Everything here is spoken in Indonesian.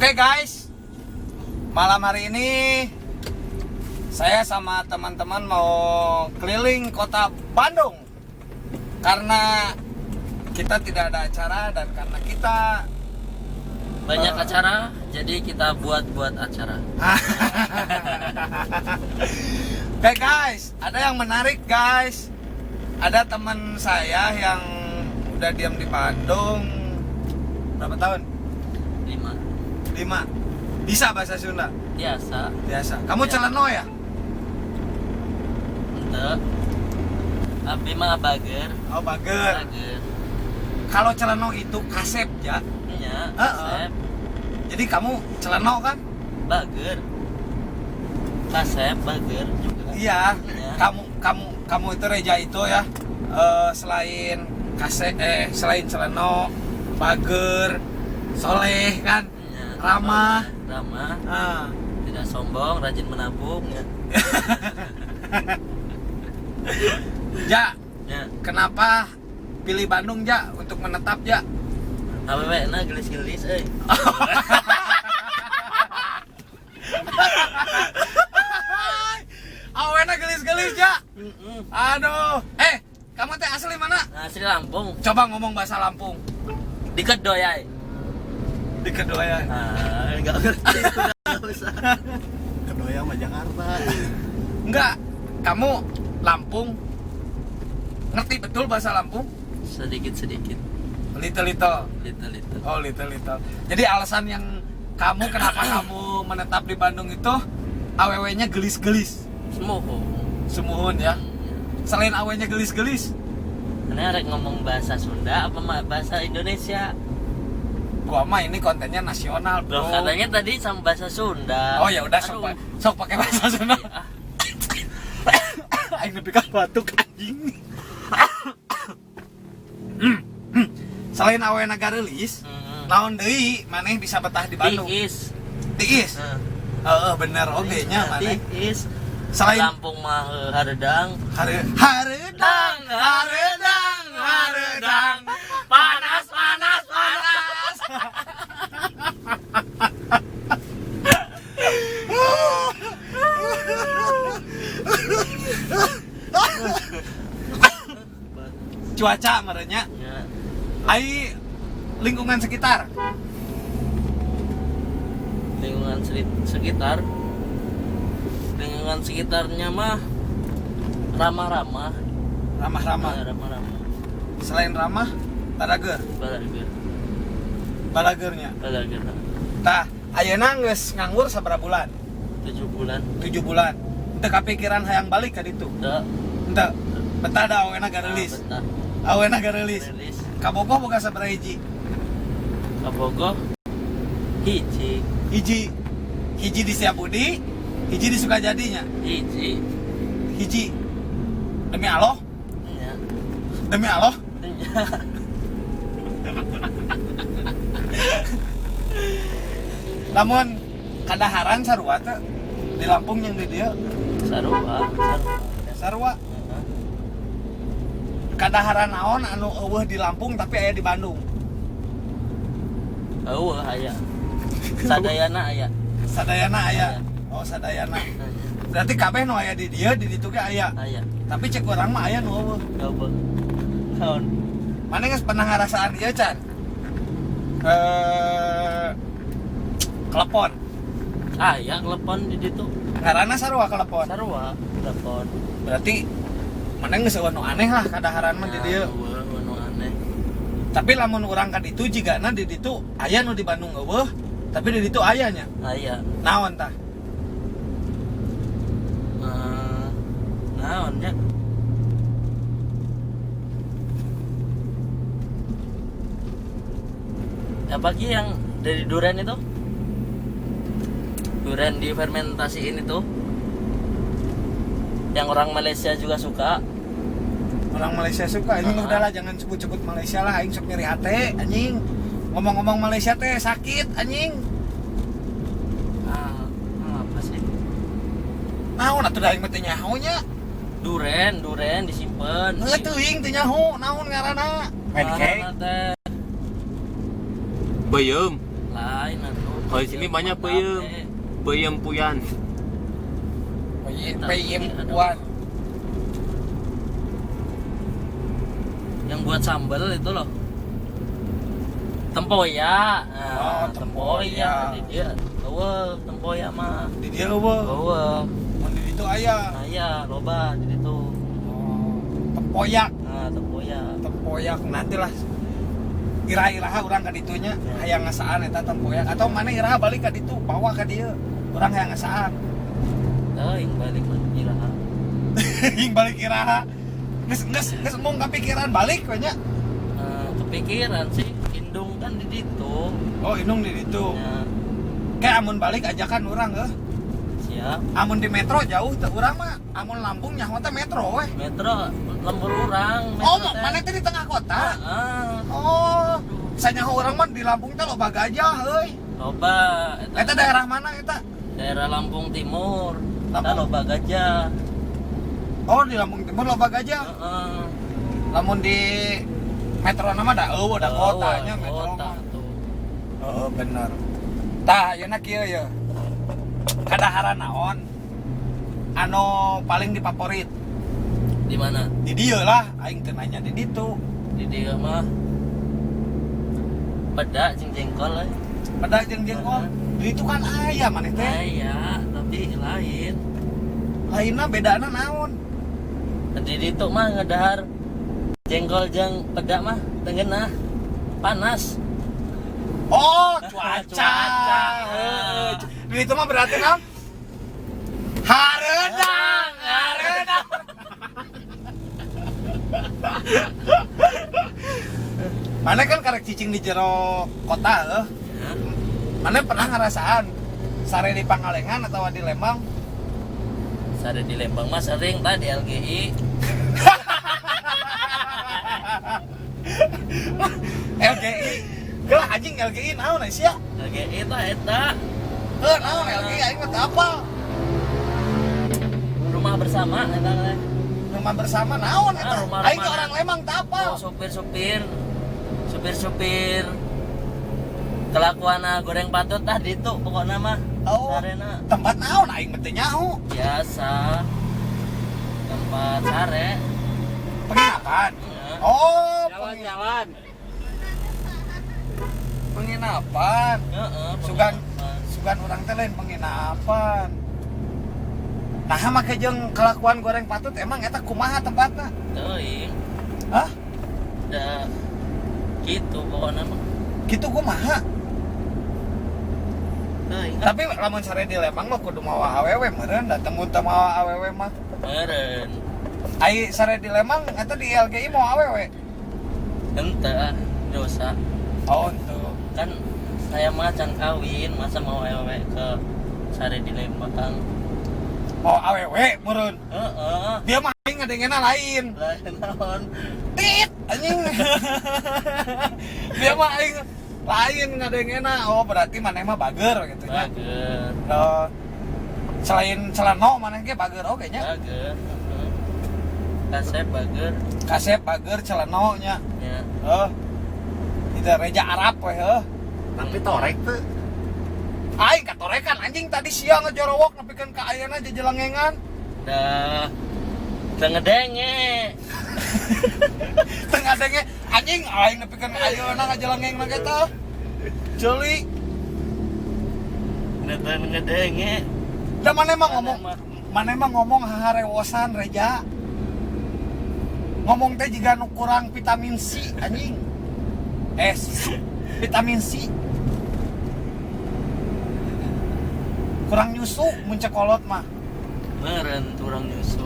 Oke guys, malam hari ini saya sama teman-teman mau keliling kota Bandung. Karena kita tidak ada acara dan karena kita banyak acara, jadi kita buat acara. Oke guys, ada yang menarik guys. Ada teman saya yang udah diam di Bandung berapa tahun? 5. Bisa bahasa Sunda? Biasa. Kamu Ya. celeno ya? Ente. Abdi mah bager. Oh bager. Kalau celeno itu kasep ya. Iya, Heeh. kasep. Jadi kamu celeno kan? Bager. Kasep, bager juga. Iya. Iya. Kamu itu reja itu ya. Selain kasep, selain celeno, bager, soleh kan? Iya. Ramah. Ramah. Tidak sombong, rajin menabung ya. Ja, Ya. kenapa pilih Bandung Ja untuk menetap Ja? Awewe na gelis-gelis euy. Awena gelis-gelis Ja. Aduh. Kamu teh asli mana? Asli Lampung. Coba ngomong bahasa Lampung. Di Kedoyai. Di kedua ya. Enggak ngerti. Enggak usah. Kedoya mah Jakarta. Enggak. Kamu Lampung. Ngerti betul bahasa Lampung? Sedikit-sedikit. Little. Little. Oh, little. Jadi alasan yang kenapa kamu menetap di Bandung itu aww-nya gelis-gelis. Semuhun ya. Selain aww-nya gelis-gelis, Karena rek ngomong bahasa Sunda apa bahasa Indonesia? gua mah ini kontennya nasional, Loh, bro. katanya tadi sama bahasa Sunda. Oh ya udah Aduh. sok pakai bahasa Sunda. Ah, Aing nepi ka batuk anjing. Selain awena garelis, naon deui maneh bisa betah di Bandung? Tiis. Tiis. Heeh, bener oge nya maneh. Tiis. Selain Lampung mah haredang. haredang. Panas. Cuaca merenya. Ya. Ai lingkungan sekitar. Lingkungan sekitar. Lingkungan sekitarnya mah ramah-ramah. Ramah-ramah. Ya, ramah-ramah. Selain ramah, balager. Balagernya. Balager. Tah, ayeuna geus nganggur sabaraha bulan? 7 bulan. 7 bulan. Teu kapikiran hayang balik ka ditu. Udah. Henteu. Betah da awena garelis. Betah. Awena garelis. Rilis. Kabogoh boga sabaraha hiji? Kabogoh. Hiji. Hiji di Setiabudi, hiji di Sukajadinya. Hiji. Demi Allah? Ya. Demi Allah? Lamun kadaharan sarua teh di Lampung yang di dieu sarua. Kadaharan naon anu eueuh di Lampung tapi aya di Bandung? Eueuh aya. Sadayana aya. Sadayana aya. Oh, sadayana. Berarti kabeh nu aya di dieu di ditu ge aya. Aya. Tapi cek urang mah aya nu eueuh. Eueuh. Naon? Mana geus pernah ngarasaan ieu can? Klepon. Aya telepon di ditu. Ngaranna sarua klepon. Sarua telepon. Berarti mana geus eueuh nu aneh lah kadaharan mah di dieu. Eueuh nu aneh. Tapi lamun urang ka ditu jigana di ditu aya nu di Bandung eueuh, tapi di ditu aya nya. Aya. Naon tah? Naon nya? Apalagi yang dari durian itu? Durian difermentasiin itu. Yang orang Malaysia juga suka. Orang Malaysia suka. Ini udahlah jangan sebut-sebut Malaysia lah, aing sok nyeri hate anjing. Ngomong-ngomong Malaysia teh sakit anjing. Apa sih? Naon atuh da aing mah teh nyaho nya? Duren disimpan. Heuh teuing teh nyaho, naon ngaranna? Pancake. Teh Bayem. lain atuh. Kalau di sini banyak peyem. Peyem puyan. Peyem buat Yang buat sambal itu loh. Tempoyak. Oh, tempoyak. Di dia. Tempoyak mah. di dia eueuh. Eueuh. Mun di ditu aya. Aya loba di situ. Oh, tempoyak. Nah, tempoyak. Tempoyak nantilah iraha urang ka ditunya hayang ngasaan eta tempoyak atau mana iraha balik ka ditu bawa ka dieu urang hayang ngasaan. Teuing balik mah iraha. Hing balik iraha geus mung kepikiran balik we nya. Kepikiran sih indung kan di situ. Oh indung di ditu. Ya, Kayak amun balik ajakan urang siap. amun di metro jauh teh urang mah amun Lampung nyaho teh metro weh. Metro lembur urang. Oh mana teh di tengah kota. Oh sanyaho urang mah di Lampung teh loba gajah euy. Loba Eta daerah mana eta? daerah Lampung Timur. Kita Lampung. loba gajah. Oh di Lampung Timur loba gajah. Heeh. Lamun di metro nama da eueuh da kotanya metro Kota mah. tuh. Oh bener. Tah ayeuna kieu ya. Kadahara naon anu paling difavorit Di mana? di dieu lah aing teu nanya di ditu. Di dia mah peda jeung jengkol euy. Pada jeung jengkol di ditu kan aya maneh teh. Aya, tapi lain. Lainna bedana naon? Di ditu mah ngadahar jengkol jeung peda mah tengenah panas. Oh, cuaca. Cuaca. Heuh. Di ditu mah berarti naon? Hareudang, hareudang. Mana kan karek cicing di jero kota heuh. Mana pernah ngerasaan sare di Pangalengan atau di Lembang? Sare di Lembang mah sering tah di LGI. LGI. Gelah anjing LGI naon sia? LGI tah eta Naon LGI aing mah teu apal. rumah bersama eta teh. Rumah bersama naon eta? Rumah-rumah. Aing ke orang Lembang teu apal. Oh, supir-supir kelakuan goreng patut tah ditu pokokna mah. Oh. Sarena Tempat naon aing mah teu nyaho. biasa tempat sare. Penginapan. Ya. Oh, Jalan-jalan. penginapan. Heeh, Sugan orang teh lain penginapan. Nah, make jeung kelakuan goreng patut emang eta kumaha tempatna? teuing Hah? da gitu pokokna mah. Gitu kumaha? Teuing Tapi lamun sare di Lembang mah kudu mawa awewe meureun, da tembun teu mawa awewe mah. meureun. Ai sare di Lembang eta di LGI mau awewe. Henteu dosa. Oh, itu. Kan saya mah can kawin masa mau ewe ke sare di Lembang. Mau awewe meureun. Heeh. Dia mah aing ngadengena lain. Lain naon? Tit anjing. Dia mah aing lain ngadengena. Oh, berarti maneh mah bager gitu nya. Bager. Selain celano maneh ge bager oge nya. Bager. Kasep bager. Kasep bager celano nya. Ya. Itu reja Arab we Tapi torek tuh. Aing katorekan anjing tadi siang ngejorowok nepikeun ka ayeuna jejelengengan. Dah ngedenge. Tengah denge anjing aing nepikeun ka ayeuna ngajelengeng na eta. Jeli. Neten ngedenge. Da maneh mah ngomong haharewosan reja. Ngomong teh jiga nu kurang vitamin C anjing. Vitamin C. Kurang nyusu mun cekolot mah. Meureun turang nyusu.